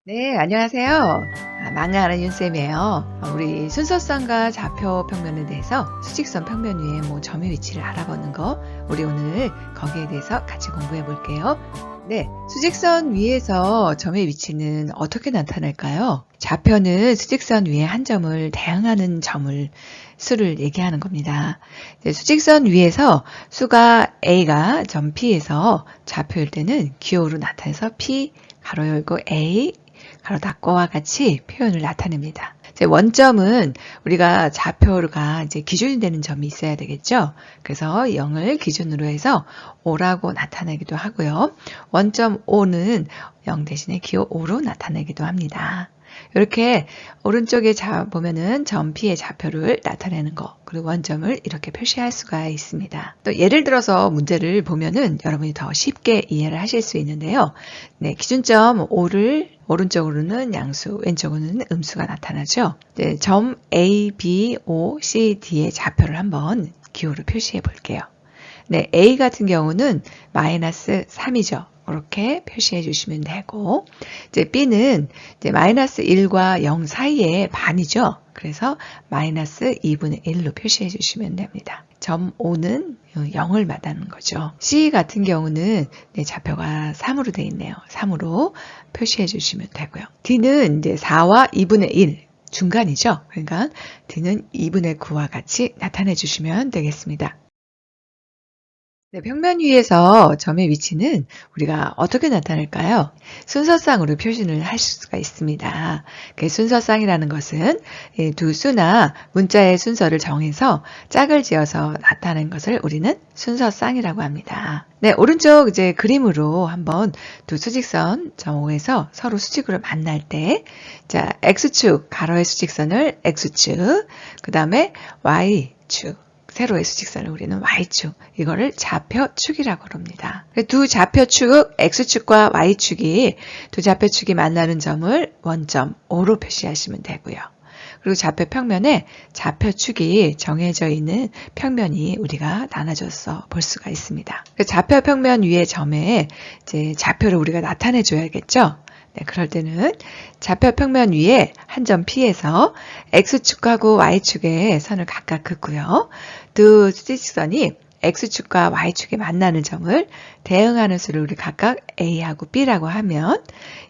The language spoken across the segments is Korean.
네, 안녕하세요. 망라하는 윤쌤이에요. 우리 순서쌍과 좌표 평면에 대해서 수직선 평면 위에 점의 위치를 알아보는 거, 우리 오늘 거기에 대해서 같이 공부해 볼게요. 네, 수직선 위에서 점의 위치는 어떻게 나타날까요? 좌표는 수직선 위에 한 점을 대응하는 점을 수를 얘기하는 겁니다. 수직선 위에서 수가 A가 점 P에서 좌표일 때는 기호로 나타내서 P, 가로 열고 A, 가로 닫고와 같이 표현을 나타냅니다. 원점은 우리가 좌표가 이제 기준이 되는 점이 있어야 되겠죠. 그래서 0을 기준으로 해서 5라고 나타내기도 하고요. 원점 O는 0 대신에 기호 5로 나타내기도 합니다. 이렇게 오른쪽에 보면은 점 P의 좌표를 나타내는 거, 그리고 원점을 이렇게 표시할 수가 있습니다. 또 예를 들어서 문제를 보면은 여러분이 더 쉽게 이해를 하실 수 있는데요. 네, 기준점 O를 오른쪽으로는 양수, 왼쪽으로는 음수가 나타나죠. 네, 점 A, B, O, C, D의 좌표를 한번 기호로 표시해 볼게요. 네, A 같은 경우는 마이너스 3이죠. 이렇게 표시해 주시면 되고, 이제 B는 이제 마이너스 1과 0 사이에 반이죠. 그래서 마이너스 2분의 1로 표시해 주시면 됩니다. 점 O는 0을 말하는 거죠. C 같은 경우는 좌표가 3으로 되어 있네요. 3으로 표시해 주시면 되고요. D는 이제 4와 2분의 1 중간이죠. 그러니까 D는 2분의 9와 같이 나타내 주시면 되겠습니다. 네, 평면 위에서 점의 위치는 우리가 어떻게 나타낼까요? 순서쌍으로 표시를 할 수가 있습니다. 순서쌍이라는 것은 두 수나 문자의 순서를 정해서 짝을 지어서 나타낸 것을 우리는 순서쌍이라고 합니다. 네, 오른쪽 이제 그림으로 한번 두 수직선 점 O에서 서로 수직으로 만날 때, 자, X축 가로의 수직선을 X축, 그 다음에 Y축, 세로의 수직선을 우리는 Y축, 이거를 좌표축이라고 합니다. 두 좌표축, X축과 Y축이 두 좌표축이 만나는 점을 원점 O로 표시하시면 되고요. 그리고 좌표 평면에 좌표축이 정해져 있는 평면이 우리가 나눠져서 볼 수가 있습니다. 좌표 평면 위의 점에 이제 좌표를 우리가 나타내 줘야겠죠? 네, 그럴 때는 좌표 평면 위에 한 점 P에서 X축하고 Y축의 선을 각각 긋고요. 두 수직선이 X축과 Y축이 만나는 점을 대응하는 수를 우리 각각 A하고 B라고 하면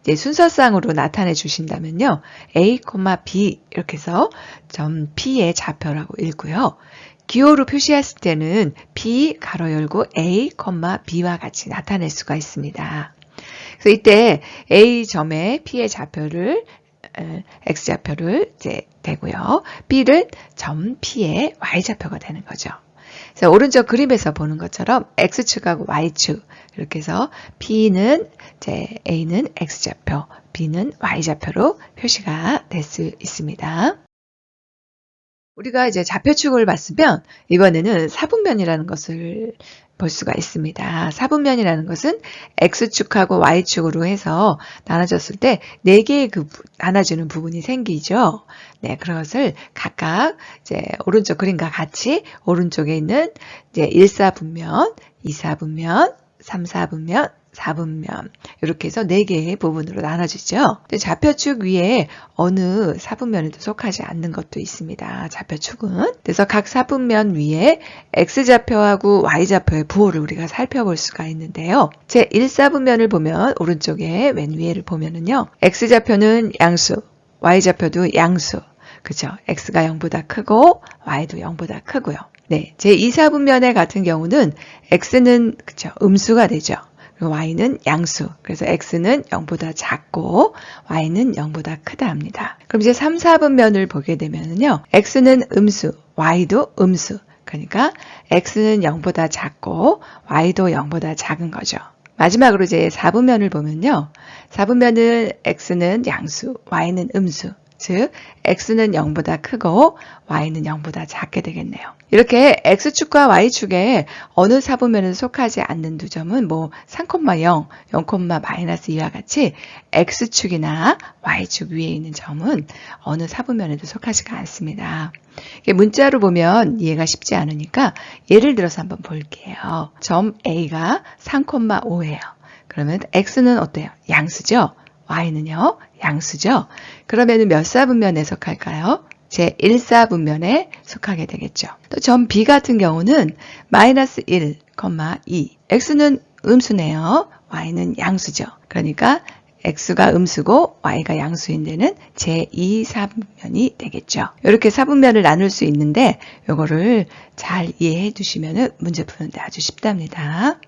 이제 순서쌍으로 나타내 주신다면요. A, B 이렇게 해서 점 P의 좌표라고 읽고요. 기호로 표시했을 때는 B, 가로 열고 A, B와 같이 나타낼 수가 있습니다. 그래서 이때 A점에 P의 좌표를 X좌표를 이제 되고요. B는 점 P의 Y좌표가 되는 거죠. 그래서 오른쪽 그림에서 보는 것처럼 X축하고 Y축 이렇게 해서 P는 이제 A는 X좌표, B는 Y좌표로 표시가 될 수 있습니다. 우리가 이제 좌표축을 봤으면 이번에는 사분면이라는 것을 볼 수가 있습니다. 사분면이라는 것은 X축하고 Y축으로 해서 나눠졌을 때 4개의 나눠주는 부분이 생기죠. 네, 그것을 각각 이제 오른쪽 그림과 같이 오른쪽에 있는 이제 1사분면, 2사분면, 3사분면, 4분면 이렇게 해서 4개의 부분으로 나눠지죠. 좌표축 위에 어느 사분면에도 속하지 않는 것도 있습니다. 좌표축은. 그래서 각 사분면 위에 X좌표하고 Y좌표의 부호를 우리가 살펴볼 수가 있는데요. 제 1사분면을 보면 오른쪽에 맨 위에를 보면은요. X좌표는 양수, Y좌표도 양수. 그죠? X가 0보다 크고 Y도 0보다 크고요. 네, 제 2사분면의 같은 경우는 X는 그죠? 음수가 되죠. Y는 양수. 그래서 X는 0보다 작고 Y는 0보다 크다 합니다. 그럼 이제 3, 4분면을 보게 되면요. X는 음수, Y도 음수. 그러니까 X는 0보다 작고 Y도 0보다 작은 거죠. 마지막으로 이제 4분면을 보면요. 4분면은 X는 양수, Y는 음수. 즉 X는 0보다 크고 Y는 0보다 작게 되겠네요. 이렇게 X축과 Y축에 어느 사분면에 속하지 않는 두 점은 3,0, 0,-2와 같이 X축이나 Y축 위에 있는 점은 어느 사분면에도 속하지가 않습니다. 문자로 보면 이해가 쉽지 않으니까 예를 들어서 한번 볼게요. 점 A가 3,5예요. 그러면 X는 어때요? 양수죠? y는요, 양수죠. 그러면 몇 사분면에 속할까요? 제 1사분면에 속하게 되겠죠. 또 점 B 같은 경우는 마이너스 1, 2. x는 음수네요. y는 양수죠. 그러니까 x가 음수고 y가 양수인 데는 제2사분면이 되겠죠. 이렇게 사분면을 나눌 수 있는데 이거를 잘 이해해 두시면 문제 푸는데 아주 쉽답니다.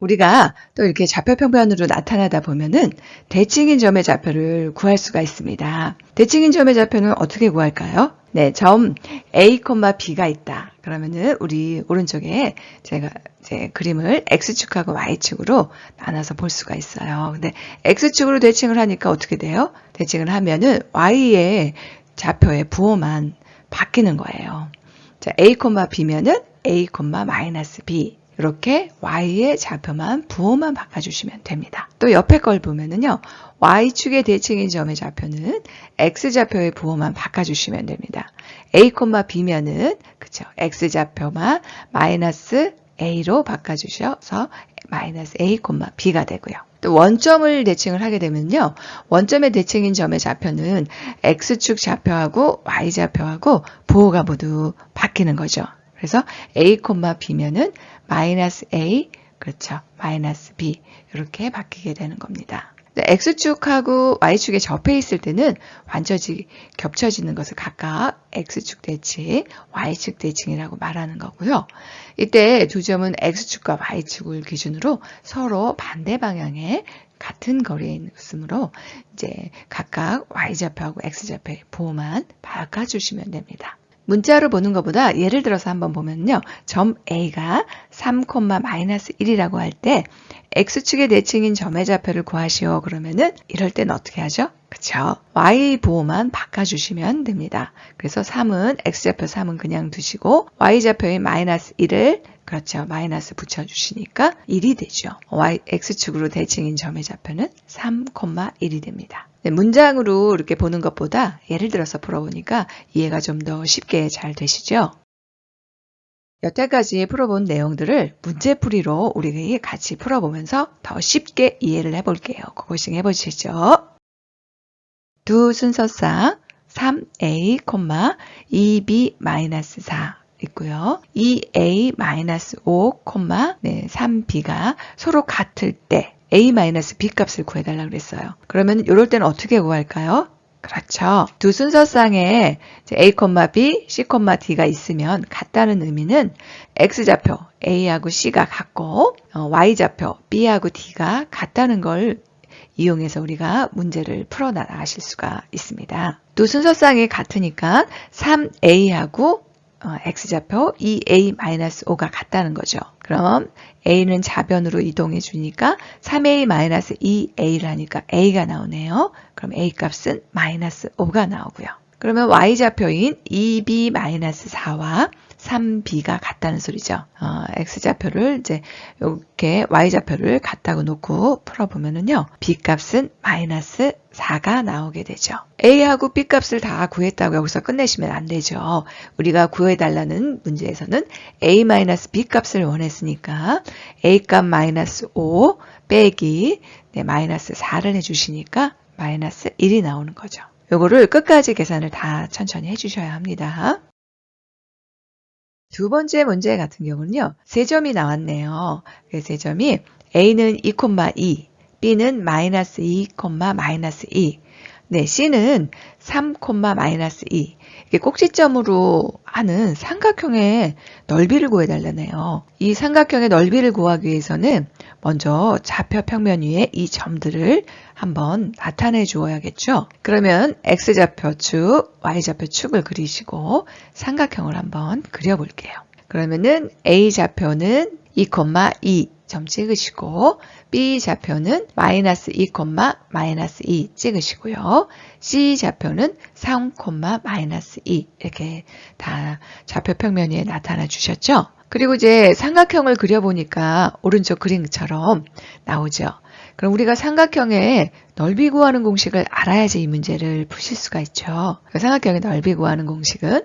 우리가 또 이렇게 좌표평면으로 나타나다 보면은 대칭인 점의 좌표를 구할 수가 있습니다. 대칭인 점의 좌표는 어떻게 구할까요? 네, 점 A, B가 있다. 그러면은 우리 오른쪽에 제가 제 그림을 X축하고 Y축으로 나눠서 볼 수가 있어요. 근데 X축으로 대칭을 하니까 어떻게 돼요? 대칭을 하면은 Y의 좌표의 부호만 바뀌는 거예요. 자, A, B면은 A, B. 이렇게 y의 좌표만 부호만 바꿔주시면 됩니다. 또 옆에 걸 보면은요, y축의 대칭인 점의 좌표는 x좌표의 부호만 바꿔주시면 됩니다. a, b면은 그쵸, x좌표만 마이너스 a로 바꿔주셔서 마이너스 a, b가 되고요. 또 원점을 대칭을 하게 되면요, 원점의 대칭인 점의 좌표는 x축 좌표하고 y좌표하고 부호가 모두 바뀌는 거죠. 그래서 a, b면은 마이너스 a, 그렇죠. 마이너스 b 이렇게 바뀌게 되는 겁니다. x축하고 y축에 접해 있을 때는 완전히 겹쳐지는 것을 각각 x축 대칭, y축 대칭이라고 말하는 거고요. 이때 두 점은 x축과 y축을 기준으로 서로 반대 방향에 같은 거리에 있으므로 이제 각각 y좌표하고 x좌표의 부호만 바꿔주시면 됩니다. 문자로 보는 것보다 예를 들어서 한번 보면요. 점 A가 3,-1이라고 할 때 X축의 대칭인 점의 좌표를 구하시오. 그러면은 이럴 땐 어떻게 하죠? 그쵸? Y 부호만 바꿔주시면 됩니다. 그래서 3은 X좌표 3은 그냥 두시고 Y좌표인 마이너스 1을 그렇죠. 마이너스 붙여주시니까 1이 되죠. X축으로 대칭인 점의 좌표는 3,1이 됩니다. 네, 문장으로 이렇게 보는 것보다 예를 들어서 풀어보니까 이해가 좀 더 쉽게 잘 되시죠? 여태까지 풀어본 내용들을 문제풀이로 우리 같이 풀어보면서 더 쉽게 이해를 해볼게요. 고고싱 해보시죠. 두 순서상 3a, 2b-4 있고요. 2a-5, 3b가 서로 같을 때 a-b 값을 구해달라고 그랬어요. 그러면 이럴 때는 어떻게 구할까요? 그렇죠. 두 순서상에 a, b, c, d가 있으면 같다는 의미는 x좌표 a하고 c가 같고 y좌표 b하고 d가 같다는 걸 이용해서 우리가 문제를 풀어나가실 수가 있습니다. 두 순서상이 같으니까 3a하고 x좌표 2a-5가 같다는 거죠. 그럼 a는 좌변으로 이동해 주니까 3a-2a를 하니까 a가 나오네요. 그럼 a 값은 마이너스 5가 나오고요. 그러면 y좌표인 2b-4와 3b가 같다는 소리죠. x좌표를 이제 이렇게 y좌표를 같다고 놓고 풀어보면은요. b 값은 마이너스 4가 나오게 되죠. a하고 b 값을 다 구했다고 여기서 끝내시면 안 되죠. 우리가 구해달라는 문제에서는 a-b 값을 원했으니까 a 값 마이너스 5 빼기 마이너스 4를 해주시니까 마이너스 1이 나오는 거죠. 요거를 끝까지 계산을 다 천천히 해주셔야 합니다. 두 번째 문제 같은 경우는요. 세 점이 나왔네요. 그 세 점이 A는 2,2, B는 마이너스 2, 마이너스 2, 네, C는 3, 마이너스 2. 이게 꼭지점으로 하는 삼각형의 넓이를 구해달라네요. 이 삼각형의 넓이를 구하기 위해서는 먼저 좌표 평면 위에 이 점들을 한번 나타내 주어야겠죠. 그러면 X좌표 축, Y좌표 축을 그리시고 삼각형을 한번 그려볼게요. 그러면은 A좌표는 2,2 점 찍으시고 B좌표는 마이너스 2, 마이너스 2 찍으시고요. C좌표는 3, 마이너스 2 이렇게 다 좌표 평면 위에 나타나 주셨죠. 그리고 이제 삼각형을 그려보니까 오른쪽 그림처럼 나오죠. 그럼 우리가 삼각형의 넓이 구하는 공식을 알아야지 이 문제를 푸실 수가 있죠. 삼각형의 넓이 구하는 공식은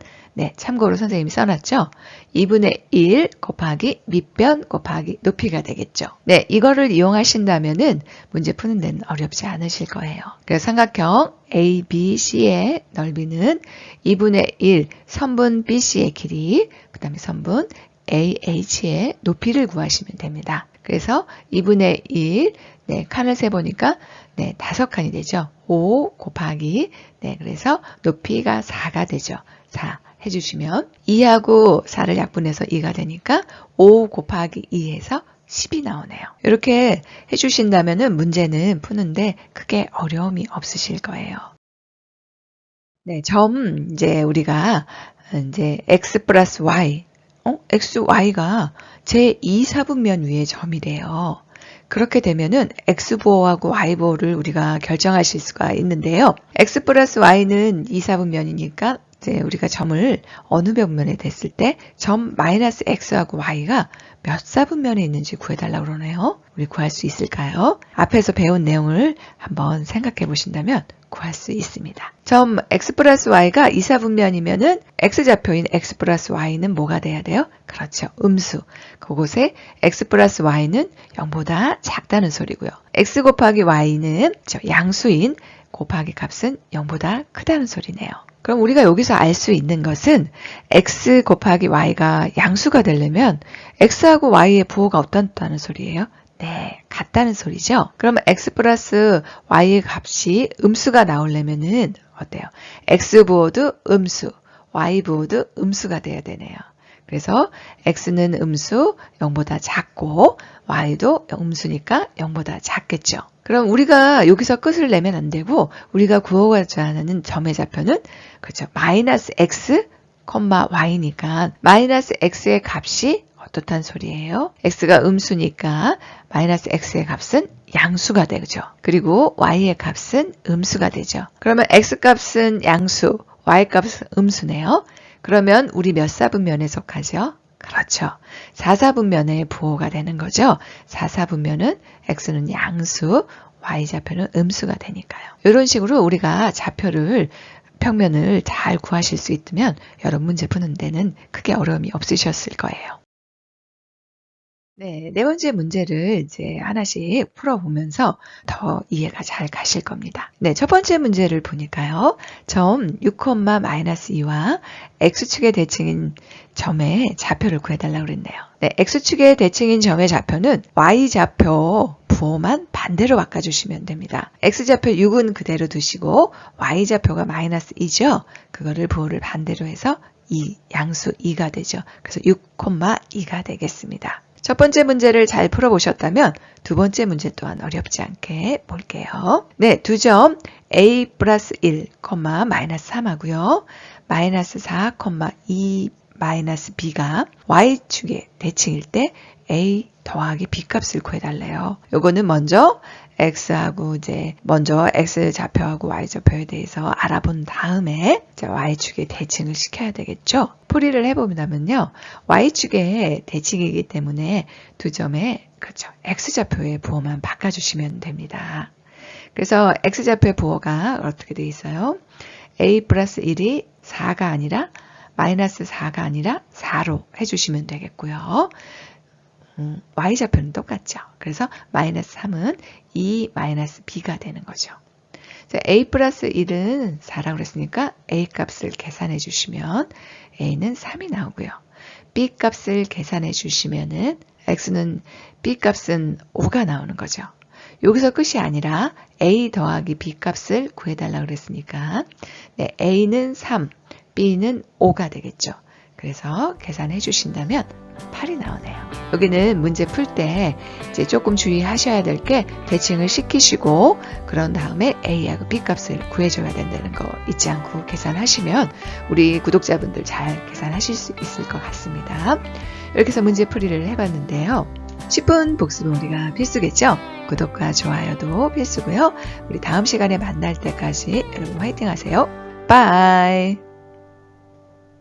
참고로 선생님이 써놨죠. 2분의 1 곱하기 밑변 곱하기 높이가 되겠죠. 이거를 이용하신다면은 문제 푸는 데는 어렵지 않으실 거예요. 그래서 삼각형 ABC의 넓이는 2분의 1 선분 BC의 길이, 그 다음에 선분 AH의 높이를 구하시면 됩니다. 그래서 2분의 1, 칸을 세보니까 5칸이 되죠. 5 곱하기, 그래서 높이가 4가 되죠. 4 해주시면 2하고 4를 약분해서 2가 되니까 5 곱하기 2해서 10이 나오네요. 이렇게 해주신다면은 문제는 푸는데 크게 어려움이 없으실 거예요. 이제 우리가 x 플러스 y, xy가 제2사분면 위의 점이 돼요. 그렇게 되면은 x부호하고 y부호를 우리가 결정하실 수가 있는데요. x 플러스 y는 2사분면이니까 이제 우리가 점을 어느 벽면에 댔을 때 점 마이너스 x하고 y가 몇 사분면에 있는지 구해달라고 그러네요. 우리 구할 수 있을까요? 앞에서 배운 내용을 한번 생각해 보신다면 구할 수 있습니다. 점 x 플러스 y가 2사분면이면은 x좌표인 x 플러스 y는 뭐가 돼야 돼요? 그렇죠. 음수. 그곳에 x 플러스 y는 0보다 작다는 소리고요. x 곱하기 y는 양수인 곱하기 값은 0보다 크다는 소리네요. 그럼 우리가 여기서 알 수 있는 것은 x 곱하기 y가 양수가 되려면 x하고 y의 부호가 어떻다는 소리예요? 같다는 소리죠. 그러면 x 플러스 y의 값이 음수가 나오려면은 어때요? x 부호도 음수, y 부호도 음수가 돼야 되네요. 그래서 x는 음수 0보다 작고 y도 음수니까 0보다 작겠죠. 그럼 우리가 여기서 끝을 내면 안 되고 우리가 구하고자 하는 점의 좌표는 그렇죠. 마이너스 x, y니까 마이너스 x의 값이 어떻단 소리예요? x가 음수니까 마이너스 x의 값은 양수가 되죠. 그리고 y의 값은 음수가 되죠. 그러면 x 값은 양수, y 값은 음수네요. 그러면 우리 몇 사분면에 속하죠? 그렇죠. 4사분면의 부호가 되는 거죠. 4사분면은 x는 양수, y좌표는 음수가 되니까요. 이런 식으로 우리가 평면을 잘 구하실 수 있다면 여러 문제 푸는 데는 크게 어려움이 없으셨을 거예요. 네 번째 문제를 이제 하나씩 풀어보면서 더 이해가 잘 가실 겁니다. 첫 번째 문제를 보니까요. 점 6,-2와 x축의 대칭인 점의 좌표를 구해달라고 그랬네요. x축의 대칭인 점의 좌표는 y좌표 부호만 반대로 바꿔주시면 됩니다. x좌표 6은 그대로 두시고 y좌표가 마이너스 2죠. 그거를 부호를 반대로 해서 양수 2가 되죠. 그래서 6,2가 되겠습니다. 첫 번째 문제를 잘 풀어보셨다면 두 번째 문제 또한 어렵지 않게 볼게요. 두 점 a 플러스 1, 마이너스 3하고요. 마이너스 4, 2 마이너스 b가 y축의 대칭일 때 a 더하기 b 값을 구해달래요. 요거는 먼저 x하고 먼저 x 좌표하고 y 좌표에 대해서 알아본 다음에 y축의 대칭을 시켜야 되겠죠. 풀이를 해보면요. y축의 대칭이기 때문에 두 점에 x 좌표의 부호만 바꿔주시면 됩니다. 그래서 x 좌표의 부호가 어떻게 되어 있어요? a 플러스 1이 4가 아니라 마이너스 4가 아니라 4로 해주시면 되겠고요. y좌표는 똑같죠. 그래서 마이너스 3은 2 마이너스 b가 되는 거죠. a 플러스 1은 4라고 그랬으니까 a 값을 계산해 주시면 a는 3이 나오고요. b 값을 계산해 주시면은 x는 b 값은 5가 나오는 거죠. 여기서 끝이 아니라 a 더하기 b 값을 구해달라고 그랬으니까 a는 3, b는 5가 되겠죠. 그래서 계산해 주신다면 8이 나오네요. 여기는 문제 풀 때 이제 조금 주의하셔야 될 게 대칭을 시키시고 그런 다음에 A하고 B 값을 구해줘야 된다는 거 잊지 않고 계산하시면 우리 구독자분들 잘 계산하실 수 있을 것 같습니다. 이렇게 해서 문제 풀이를 해봤는데요. 10분 복습은 우리가 필수겠죠? 구독과 좋아요도 필수고요. 우리 다음 시간에 만날 때까지 여러분 화이팅 하세요. 바이!